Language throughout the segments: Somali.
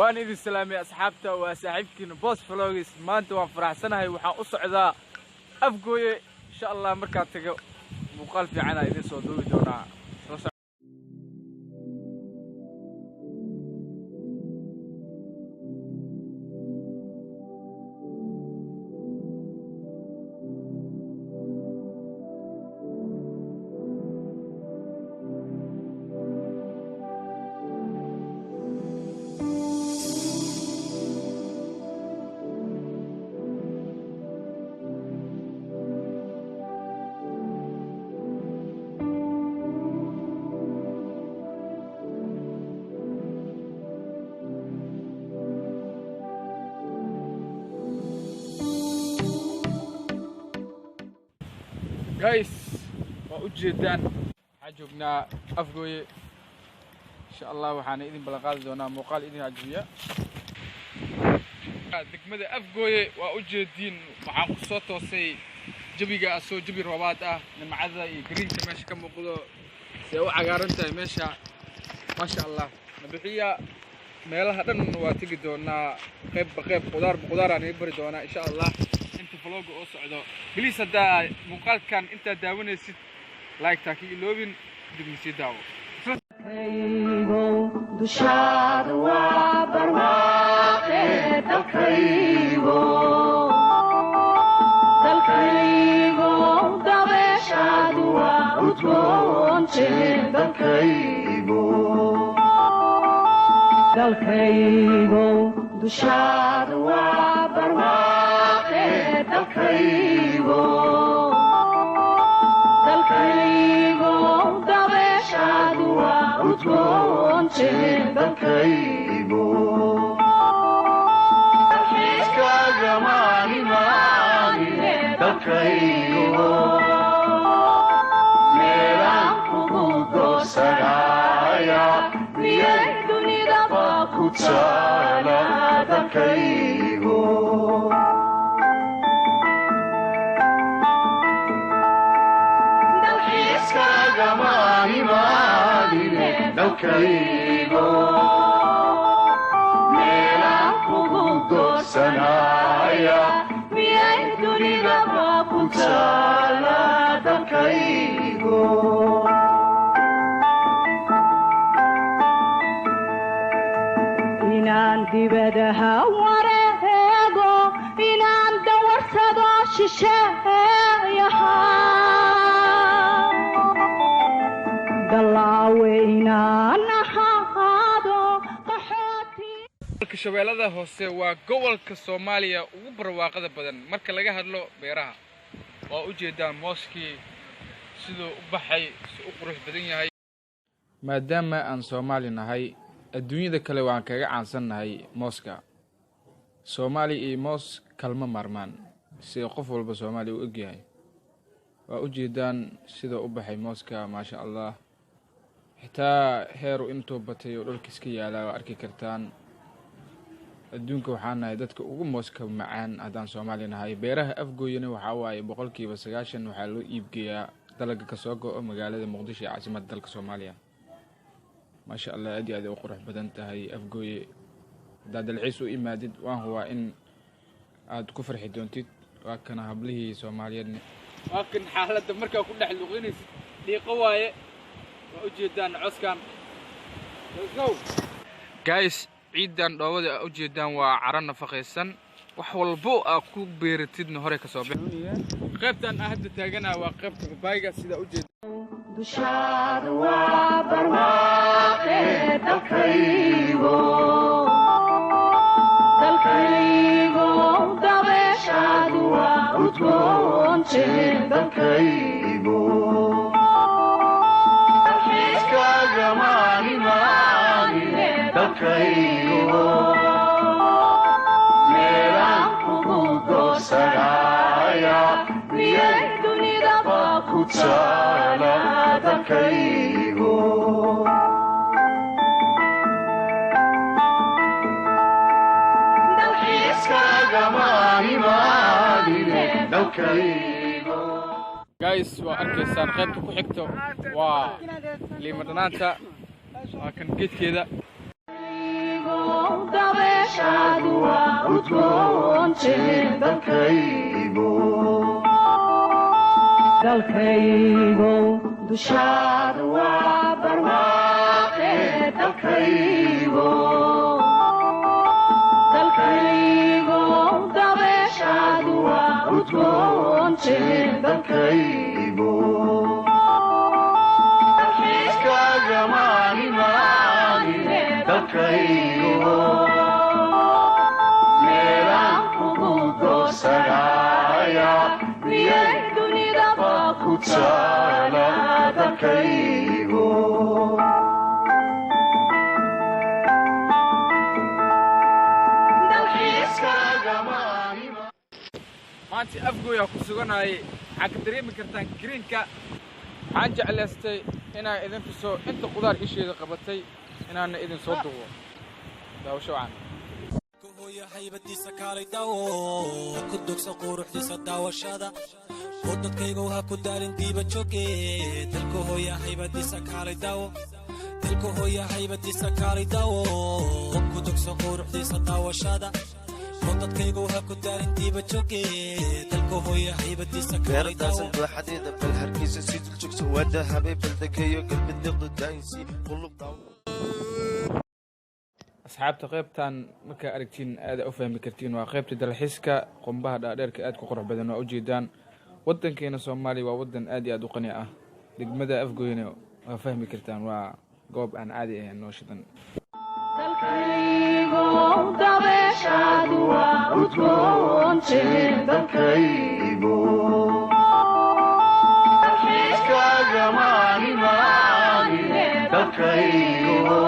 وأنا إذا سلامي أصحابته وصاحبتي بوس فلوجز ما أنت وفرح سنة وحنا أصعد أفقوي إن شاء الله مركاتك مقال في عنا إذا صدوي دونا. جايس وأجدان حجبنا أفقوي إن شاء الله وحنا إذن بلغات دونا مقال إذن عجبية دقمة أفقوي وأجدين مع قصته سي جبيجا أسو جبي رباطة مع ذا يقرين كماش كم وقولوا سووا عقارنته ماشى ما شاء الله نبيعية ميلها دن واتيجي دونا قيب بقيب قدار أنا يبرد دونا إن شاء الله فلوج أصعده بليس هذا مقال كان أنت داون الست لايك تاكي لوبين دبنسي داو. كيبو دشاد وبرواق الكيبو دبشاد وأتون شد الكيبو دشاد وبرواق dalkaygo dabeeshadu waa udgoonte dalkaygo iskaga maalimaanine dalkaygo meelaan kugu doorsanaya miyay dunidaba ku taala dalkaygo dalkaygo meelaan kugu doorsanaya miyay dunidaba ku taala dalkaygo inaan dibadaha wareego inaan dawarsado shisheeyaha shabeellada hoose waa gobolka Soomaaliya ugu barwaaqada badan marka laga hadlo beeraha waa u jeedaan mooskii sidoo u baxay si u qurux badan yahay maadaama aan Soomaali nahay adduunyada kale waan kaga caansanahay mooska Soomaali iyo moos kalma marmaan si qof walba Soomaali u ogyahay waa u jeedaan sidoo u baxay mooska ma sha Allah حتى هيرو انتو باتيو دولكيسكي يالا اركي كرتان adduunka waxaan nahay dadka ugu mooska macaan hadaan Soomaali nahay beeraha afgooyana waxa waaye 90% waxa loo iibgeeyaa dalagga ka soo go'o magaalada Muqdisho ee caasimadda dalka Soomaaliya ma sha Allah aad u qurux badan tahay afgooye dadal ciisu imaadid waan huwa in aad ku farxi doontid waa kana hablihii Soomaaliyeedna waa kan xaaladda markaa ku dhex luqinaysid dhiiqo waaye waa u jeedaan coskan let's go guys ciidan dhoowada u jeedaan waa caran nafaqaysan wax walbo aad ku beeratidna hore ka soo bixin qaybtan ahad taagana waa qaybta babayga sida u jeedaan dushaad waa barwaaqe dalkaygo dabeeshadu waa udgoonte dalkaygo iskaga maalimaanine dalkaygo meelaan kugu doorsanaya miyay dunidaba ku taala dalkaygo dalxiiskaga maalimaanine dalkaygo guys waa arkaysaan qaybta ku xigto waa liima dhanaanta waa kan geedkeeda dalkaygo dushaada waa barwaaqe dalkaygo dabeeshaadu waa udgoonte dalkaygo iskagamaanimaanine dalkaygo meelaan kugu doosanaya miyay dunidaba ku taala dalkaygo maanta afgooya ku suganaayay waxaa ka dareemi kartaan greenka waxaan jeclaystay inaan idin tuso inta qudaar isheeda qabatay inaana idin soo duubo daawasho wacan hooyo haybadiisa kaalay dawo ku dugsa quruxdiisa daawashada oo dadkayga ha ku daalin diiba jooge dalka hooyo haybadiisa kaalay dawo dalka hooyo haybadiisa kaalay dawo ku dugsa quruxdiisa daawashada dadkayga ha ku daalin diiba jooge dalka hooyo haybadiisa kaalay dawo xadiida bal harkiisa si dul joogso wada habay baldakeeyo galbid liqdo daaysi qulub dawo asxaabta qaybtan markaa aragtiin aad u fahmi kartiin waa qaybta dalxiiska qumbaha dhaadheerka aad ku qurux badan waa u jeedaan waddankeena Soomaaliya waa waddan aad iyo aad u qani ah degmada afgooyna waa fahmi kartaan waa goob aan caadi ahayn nooshadan dalkaygo dabeeshaadu waa udgoonte dalkaygo iskagamaanimaanine dalkaygo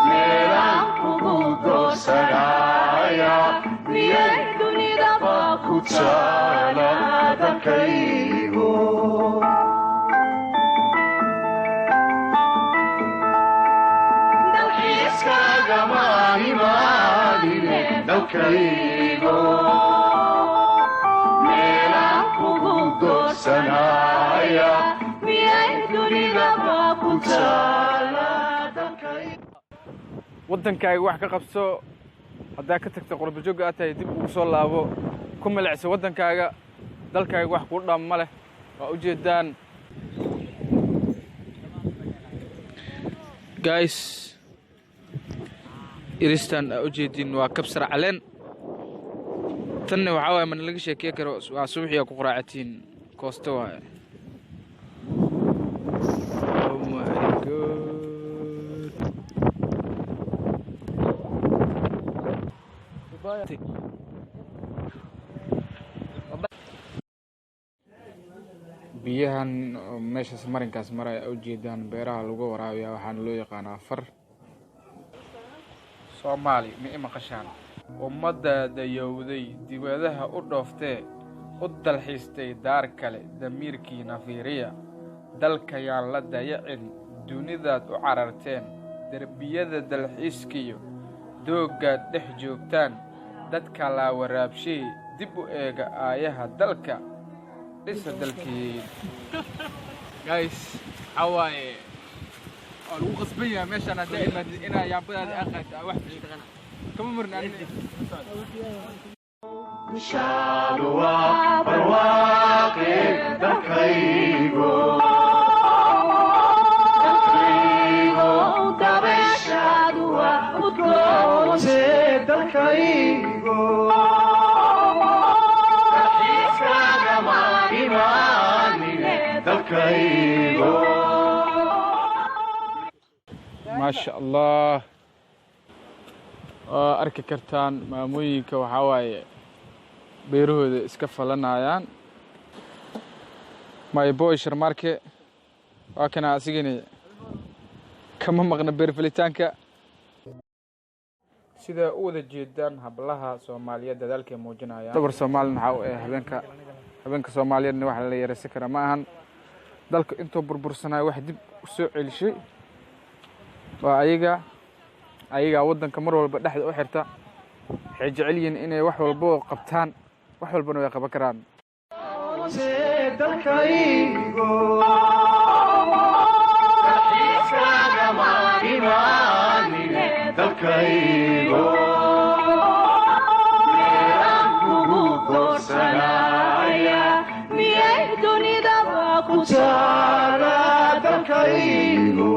meelaan kugu doosanaya miyay dunidaba ku taala dalkaygo iskagamaanimaanine dalkaygo meelaan kugu doosanaya miyay dunidaba ku taala dalkaygo waddankaaga wax ka qabso haddaa ka tagta qurbo joogga aad tahay dib ugu soo laabo ku milicso waddankaaga dalkaaga wax kuu dhaam ma leh waa u jeedaan guys iristan aa u jeediin waa kabsar caleen tanna waxaa waaye mana laga sheekey karo waa subaxiyaa ku quraacatiin koosto waaye oh my god biyahan meeshaas marinkaas maraya u jeedaan beeraha lagu waraabiyaa waxaana loo yaqaanaa far Soomaali ma maqashaan ummadda dayowday dibadaha u dhooftee u dalxiistay daar kale damiirkiina fiiriya dalka yaan la dayacin dunidaad u cararteen derbiyada dalxiiskiyo dooggaad dhex joogtaan dadka laa waraabshay dib u eega aayaha dalka dhisa dalkii guys awaaye oo ugu qasban yahay meeshan hadda inaa yaabadaada aqaata wax fiican kama marnaa bishaadu waa barwaaqe dalkaygo dabeeshaadu waa udgoonte dalkaygo iskagamaanimaanine dalkaygo maasha allah waa arki kartaan maamooyinka waxaa waaye beerahooda iska falanayaan my boy sharmarke waa kana asigani kama maqna beer falitaanka sida u wada jeedaan hablaha Soomaaliyeed dadaalkay muujinayaan dabar Soomaalina waxa uu habeenka Soomaaliyeedna waxa la yareysan kara ma ahan dalka intuu burbursanay wax dib u soo celishay waa ayaga waddanka mar walba dhexda u xirta waxay jecel yihiin inay wax walba qabtaan wax walbana way qaban karaan dalkaygo iskagamaanimaanine dalkaygo meelaan kugu doorsanaya miyay dunidaba ku taala dalkaygo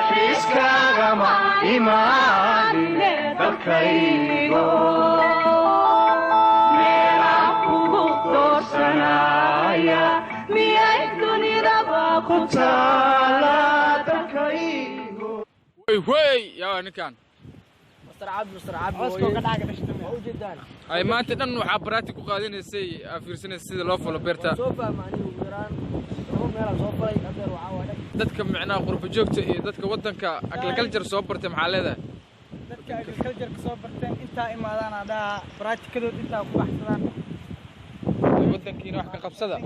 dalxiiskaagama imaanine dalkaygo meelaan kugu doorsanaya miyay dunidaba ku taala dalkaygo wey yaa ninkan مستر عبد عسكو قداك دشتمه وجدان ay maanta dhan waxa baraati ku qaadinaysay fiirsanaysa sida loo falo beerta soo fahmaani weeraan oo meel soo falay adeer waxa wada dadka macnaha qurba joogta iyo dadka wadanka agriculture soo bartay maxaa leedahay dadka agriculture soo barteen inta imaadaan ada practicadood inta ku baxsadaan wadankiina wax ka qabsada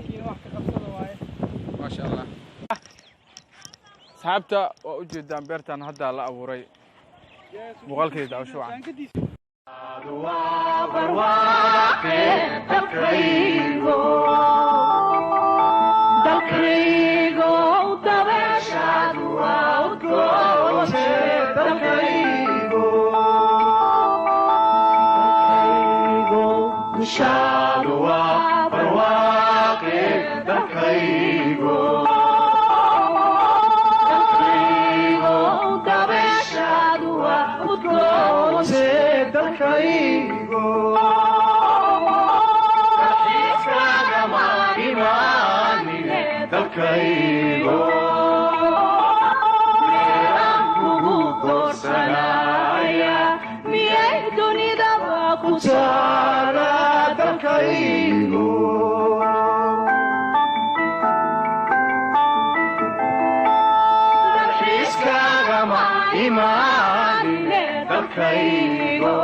waaye ma sha Allah saxaabta oo u jeedaan beertan hadda la abuuray muuqaalkeeda daawo shuucan barwaaqe dalkaygo dabeeshaadu waa udgooshe dalkaygo dushaadu waa barwaaqe dalkaygo dabeeshaadu waa udgooshe dalkaygo dalxiiskaagama imaanine dalkaygo meelaan kugu doorsanaya miyay dunidaba ku taala dalkaygo dalxiiskaagama imaanine dalkaygo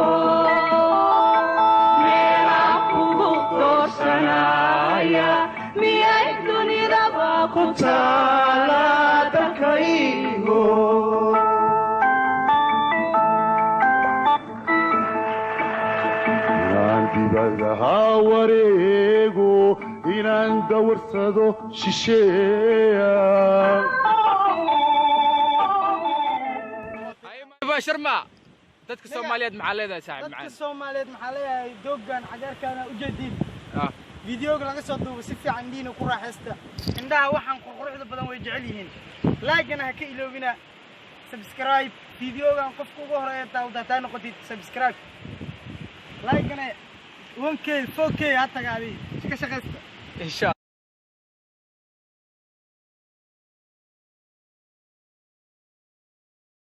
meelaan kugu doorsanaya miyay dunidaba ku taala dalkaygo inaan dibadaha wareego inaan dawarsado shisheeya sharma dadka Soomaaliyeed maxaa leedahay saaxiib dadka macaan Soomaaliyeed maxaa leeyahay doogan cagaarkana u jeedin ah فيديوga laga soo duubo si fiican diina ku raaxaysta indhaha waxaan quruxda badan way jecel yihiin like-na ha ka iloobina subscribe videogan qofka ugu horeeya taa noqotid subscribe like-na 1k 4k ha tagaadi ka shaqeysta insha